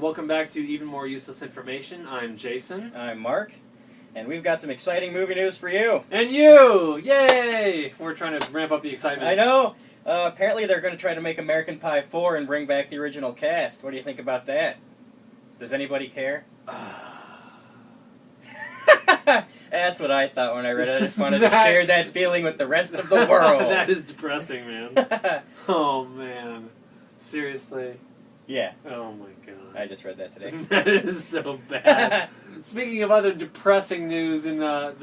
welcome back to Even More Useless Information. I'm Jason. I'm Mark, and we've got some exciting movie news for you. And you! Yay! We're trying to ramp up the excitement. I know. Apparently they're going to try to make American Pie 4 and bring back the original cast. What do you think about that? Does anybody care? That's what I thought when I read it. I just wanted to share that feeling with the rest of the world. That is depressing, man. Oh, man. Seriously? Yeah. Oh, my God. I just read that today. That is so bad. Speaking of other depressing news in the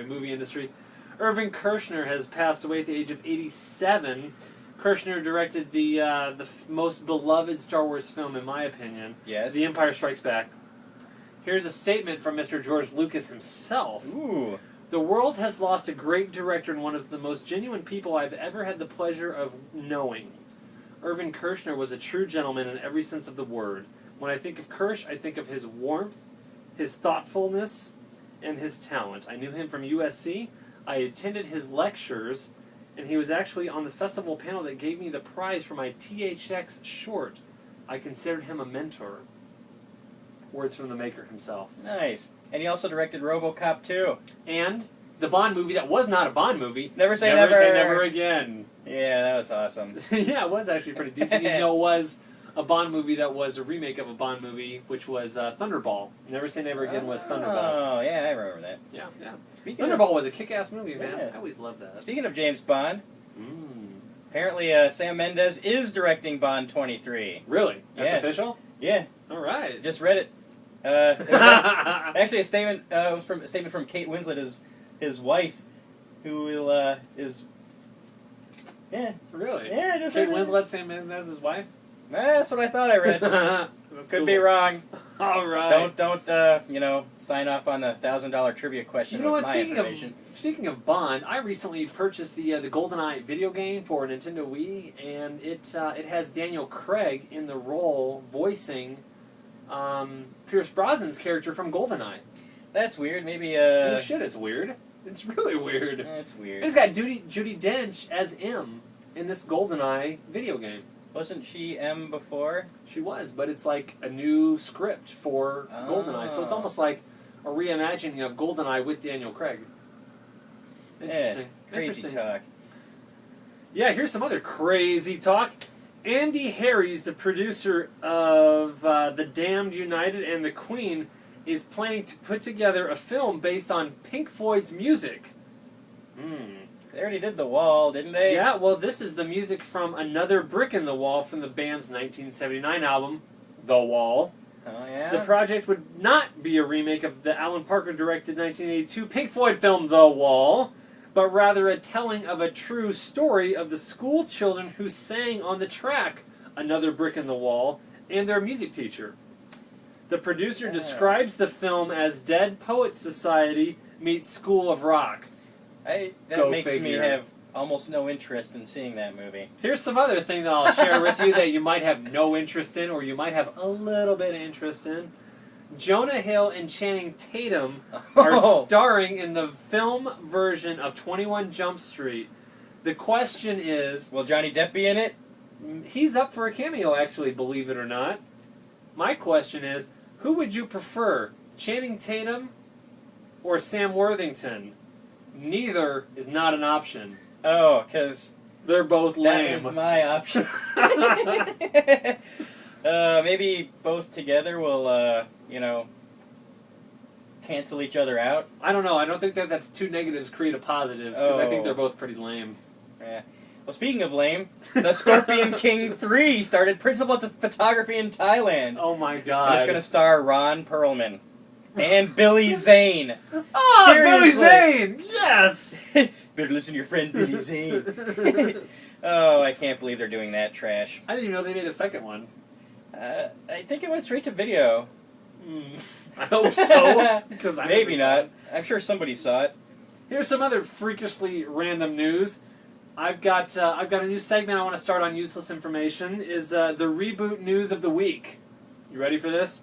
movie industry, Irving Kershner has passed away at the age of 87. Kershner directed the most beloved Star Wars film, in my opinion. Yes. The Empire Strikes Back. Here's a statement from Mr. George Lucas himself. Ooh. The world has lost a great director and one of the most genuine people I've ever had the pleasure of knowing. Irving Kershner was a true gentleman in every sense of the word. When I think of Kersh, I think of his warmth, his thoughtfulness, and his talent. I knew him from USC. I attended his lectures, and he was actually on the festival panel that gave me the prize for my THX short. I considered him a mentor. Words from the maker himself. Nice. And he also directed RoboCop 2. And the Bond movie that was not a Bond movie. Never Say Never. Never Say Never Again. Yeah, that was awesome. Yeah, it was actually pretty decent. Even though it was a Bond movie that was a remake of a Bond movie, which was Thunderball. Never Say Never Again was Thunderball. Oh, yeah, I remember that. Yeah, yeah. Thunderball was a kick-ass movie, man. Yeah. I always loved that. Speaking of James Bond, apparently Sam Mendes is directing Bond 23. Really? That's Yes. official? Yeah. All right. Just read it. Actually, a statement was from Kate Winslet, his wife, who is. Yeah. Really? Yeah, just Kate read it. Winslet, Sam Mendes, his wife? That's what I thought I read. Could be wrong. All right. Don't sign off on the $1,000 trivia question. You know with what? my information. Speaking of Bond, I recently purchased the GoldenEye video game for Nintendo Wii, and it has Daniel Craig in the role voicing Pierce Brosnan's character from GoldenEye. That's weird. Maybe. No shit, it's weird. It's really weird. It's weird. It's got Judi Dench as M in this GoldenEye video game. Wasn't she M before? She was, but it's like a new script for GoldenEye, so it's almost like a reimagining of GoldenEye with Daniel Craig. Interesting. Yeah, crazy talk. Yeah, here's some other crazy talk. Andy Harries, the producer of The Damned United and The Queen, is planning to put together a film based on Pink Floyd's music. They already did The Wall, didn't they? Yeah, well, this is the music from Another Brick in the Wall from the band's 1979 album, The Wall. Oh, yeah? The project would not be a remake of the Alan Parker-directed 1982 Pink Floyd film, The Wall, but rather a telling of a true story of the school children who sang on the track Another Brick in the Wall and their music teacher. The producer describes the film as Dead Poets Society meets School of Rock. That makes me have almost no interest in seeing that movie. Here's some other thing that I'll share with you that you might have no interest in, or you might have a little bit of interest in. Jonah Hill and Channing Tatum are starring in the film version of 21 Jump Street. The question is... Will Johnny Depp be in it? He's up for a cameo, actually, believe it or not. My question is, who would you prefer, Channing Tatum or Sam Worthington? Neither is not an option. Oh, because... They're both lame. That was my option. Maybe both together will, cancel each other out. I don't know. I don't think that's two negatives create a positive, because I think they're both pretty lame. Yeah. Well, speaking of lame, the Scorpion King 3 started principal photography in Thailand. Oh my god. And it's going to star Ron Perlman. And Billy Zane. Oh, Seriously. Billy Zane! Yes! Better listen to your friend Billy Zane. Oh, I can't believe they're doing that trash. I didn't even know they made a second one. I think it went straight to video. I hope so. Because Maybe not. I'm sure somebody saw it. Here's some other freakishly random news. I've got a new segment I want to start on Useless Information. Is the reboot news of the week. You ready for this?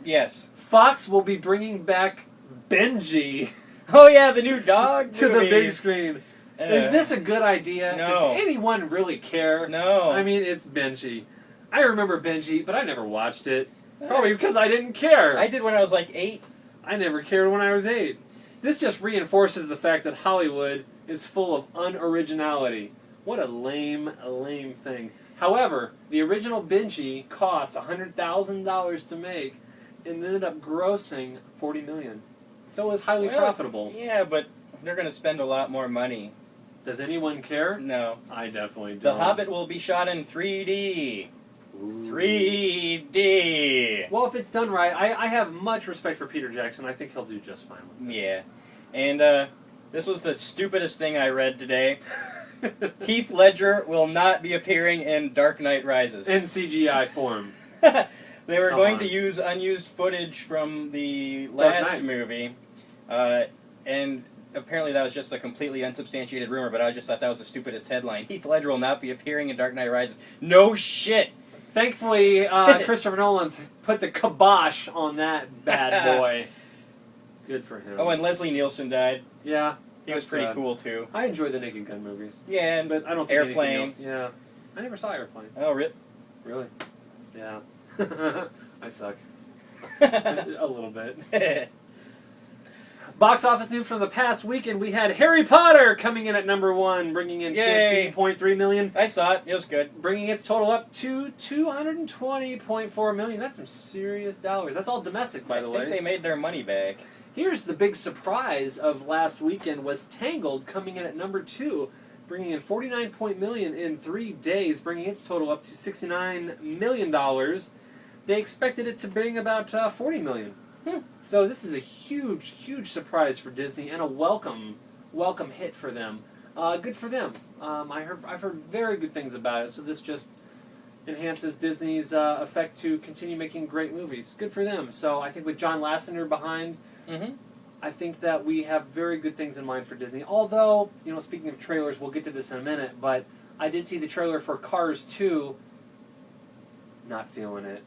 Yes. Fox will be bringing back Benji. Oh yeah, the new dog to movie. the big screen. Is this a good idea? No. Does anyone really care? No. I mean, it's Benji. I remember Benji, but I never watched it. Probably because I didn't care. I did when I was like 8. I never cared when I was 8. This just reinforces the fact that Hollywood is full of unoriginality. What a lame thing. However, the original Benji cost $100,000 to make and ended up grossing $40 million. So it was highly profitable. Yeah, but they're going to spend a lot more money. Does anyone care? No. I definitely don't. The Hobbit will be shot in 3D. Ooh. 3D. Well, if it's done right, I have much respect for Peter Jackson. I think he'll do just fine with this. Yeah. And this was the stupidest thing I read today. Heath Ledger will not be appearing in Dark Knight Rises. In CGI form. They were going to use unused footage from the last movie, and apparently that was just a completely unsubstantiated rumor, but I just thought that was the stupidest headline. Heath Ledger will not be appearing in Dark Knight Rises. No shit! Thankfully, Christopher Nolan put the kibosh on that bad boy. Good for him. Oh, and Leslie Nielsen died. Yeah. He was pretty cool, too. I enjoy the Naked Gun movies. Yeah, but I don't think Airplane. anything else. Yeah. I never saw Airplane. Oh, rip. Really? Yeah. I suck. A little bit. Box office news from the past weekend, we had Harry Potter coming in at number 1, bringing in $15.3 million. I saw it. It was good. Bringing its total up to $220.4 million. That's some serious dollars. That's all domestic, by the way. I think they made their money back. Here's the big surprise of last weekend was Tangled coming in at number 2, bringing in $49 million in 3 days, bringing its total up to $69 million. They expected it to bring about $40 million. So this is a huge surprise for Disney and a welcome hit for them. Good for them. I've heard very good things about it. So this just enhances Disney's effect to continue making great movies. Good for them. So I think with John Lasseter behind, I think that we have very good things in mind for Disney. Although, speaking of trailers, we'll get to this in a minute. But I did see the trailer for Cars 2. Not feeling it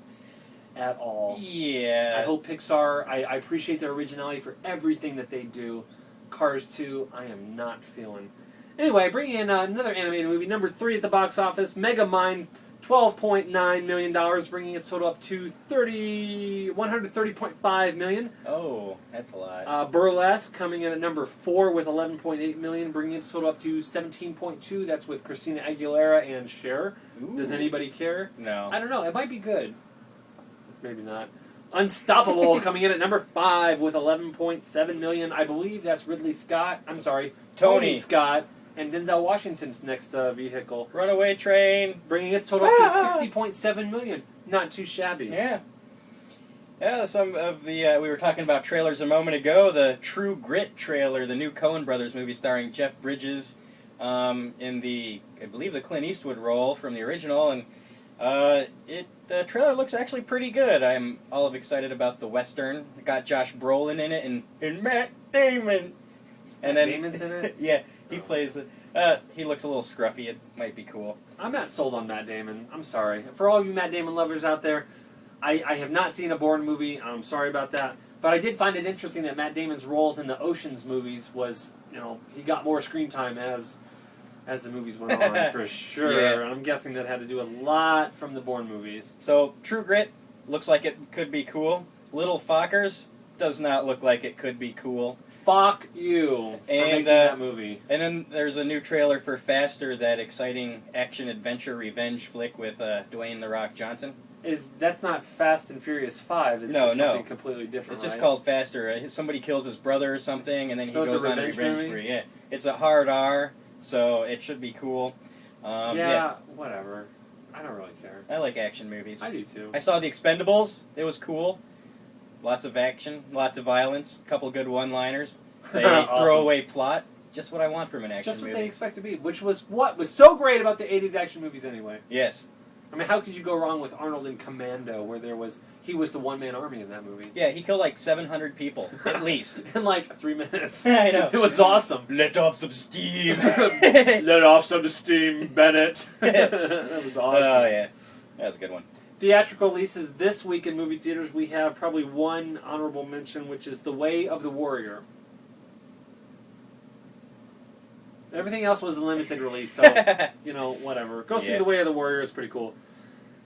at all. Yeah. I hope Pixar, I appreciate their originality for everything that they do. Cars 2, I am not feeling. Anyway, bringing in another animated movie, number 3 at the box office, Megamind, $12.9 million, bringing its total up to $130.5 million. Oh, that's a lot. Burlesque coming in at number 4 with $11.8 million, bringing its total up to $17.2. That's with Christina Aguilera and Cher. Ooh. Does anybody care? No. I don't know. It might be good. Maybe not. Unstoppable coming in at number 5 with $11.7 million. I believe that's Ridley Scott. I'm sorry, Tony Scott and Denzel Washington's next vehicle. Runaway Train. Bringing its total up to $60.7 million. Not too shabby. Yeah. Yeah, some of the, we were talking about trailers a moment ago. The True Grit trailer, the new Coen Brothers movie starring Jeff Bridges in the, I believe, the Clint Eastwood role from the original. And the trailer looks actually pretty good. I'm all of excited about the Western. It got Josh Brolin in it and Matt Damon. And then Damon's in it? Yeah, he plays it. He looks a little scruffy. It might be cool. I'm not sold on Matt Damon. I'm sorry. For all you Matt Damon lovers out there, I have not seen a Bourne movie. I'm sorry about that. But I did find it interesting that Matt Damon's roles in the Ocean's movies was, he got more screen time as the movies went on, for sure. Yeah. I'm guessing that had to do a lot from the Bourne movies. So, True Grit looks like it could be cool. Little Fockers does not look like it could be cool. Fuck you for making that movie. And then there's a new trailer for Faster, that exciting action-adventure revenge flick with Dwayne "The Rock" Johnson. That's not Fast and Furious 5. It's just something completely different, It's just called Faster. Somebody kills his brother or something, and then he goes on a revenge spree. Yeah. It's a hard R, so it should be cool. Whatever. I don't really care. I like action movies. I do too. I saw The Expendables. It was cool. Lots of action, lots of violence, a couple good one-liners. They throw away plot. Just what I want from an action movie. Just what they expect to be, which was what was so great about the 80s action movies anyway. Yes. I mean, how could you go wrong with Arnold in Commando, where he was the one-man army in that movie? Yeah, he killed like 700 people, at least. In like 3 minutes. I know. It was awesome. Let off some steam. Let off some steam, Bennett. That was awesome. Oh, yeah. That was a good one. Theatrical releases this week in movie theaters. We have probably one honorable mention, which is The Way of the Warrior. Everything else was a limited release, so, whatever. Go see The Way of the Warrior. It's pretty cool.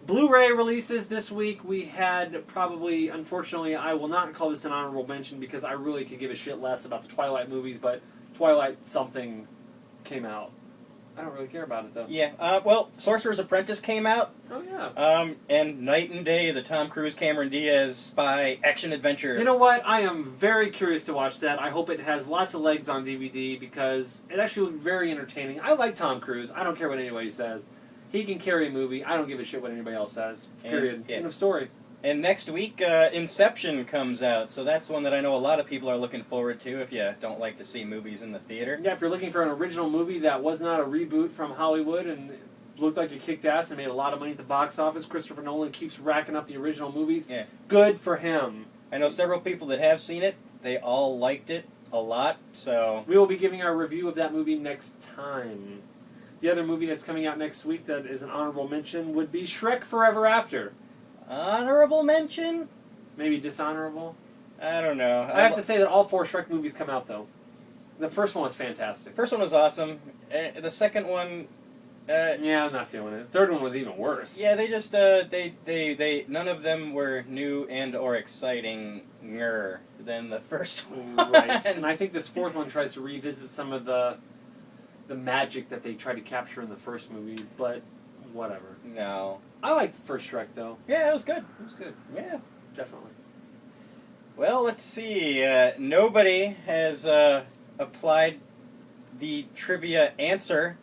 Blu-ray releases this week. We had probably, unfortunately, I will not call this an honorable mention because I really could give a shit less about the Twilight movies, but Twilight something came out. I don't really care about it, though. Yeah, well, Sorcerer's Apprentice came out. Oh, yeah. And Night and Day, the Tom Cruise, Cameron Diaz spy action-adventure. You know what? I am very curious to watch that. I hope it has lots of legs on DVD because it actually looked very entertaining. I like Tom Cruise. I don't care what anybody says. He can carry a movie. I don't give a shit what anybody else says. Period. End of story. And next week, Inception comes out, so that's one that I know a lot of people are looking forward to if you don't like to see movies in the theater. Yeah, if you're looking for an original movie that was not a reboot from Hollywood and looked like it kicked ass and made a lot of money at the box office, Christopher Nolan keeps racking up the original movies. Yeah. Good for him. I know several people that have seen it. They all liked it a lot, so... We will be giving our review of that movie next time. The other movie that's coming out next week that is an honorable mention would be Shrek Forever After. Honorable mention? Maybe dishonorable? I don't know. I have to say that all 4 Shrek movies come out, though. The first one was fantastic. First one was awesome. The second one... yeah, I'm not feeling it. The third one was even worse. Yeah, they just, they none of them were new and or exciting-er than the first one. Right. And I think this fourth one tries to revisit some of the magic that they tried to capture in the first movie, but whatever. No. I liked the first Shrek, though. Yeah, it was good. It was good. Yeah. Definitely. Well, let's see. Nobody has applied the trivia answer.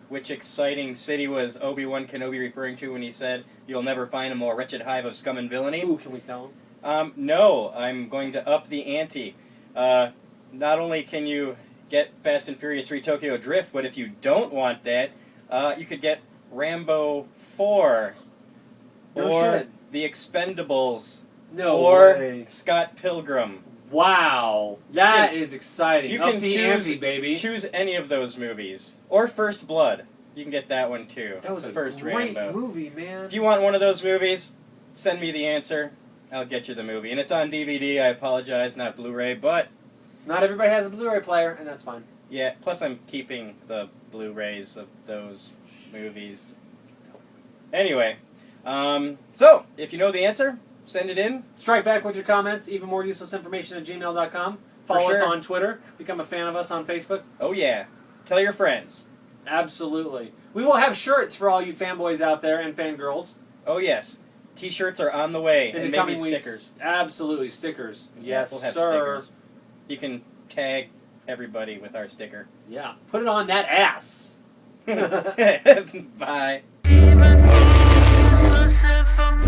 Which exciting city was Obi-Wan Kenobi referring to when he said, "You'll never find a more wretched hive of scum and villainy"? Ooh, can we tell him? No, I'm going to up the ante. Not only can you get Fast and Furious 3 Tokyo Drift, but if you don't want that, you could get Rambo 4. No or shit. The Expendables. No or way. Scott Pilgrim. Wow. That is exciting. You Up can the ante, baby. choose any of those movies. Or First Blood. You can get that one too. That was the a first great Rambo. movie, man. If you want one of those movies, send me the answer. I'll get you the movie. And it's on DVD, I apologize, not Blu-ray, but... Not everybody has a Blu-ray player, and that's fine. Yeah, plus I'm keeping the Blu-rays of those movies. Anyway, so, if you know the answer, send it in. Strike back with your comments, even more useless information at gmail.com. Follow us sure. on Twitter. Become a fan of us on Facebook. Oh yeah. Tell your friends. Absolutely. We will have shirts for all you fanboys out there and fangirls. Oh yes. T-shirts are on the way, In and the maybe coming weeks. stickers. Absolutely, stickers. Yes, we'll have sir. stickers. You can tag everybody with our sticker. Yeah. Put it on that ass. Bye. Even though it's from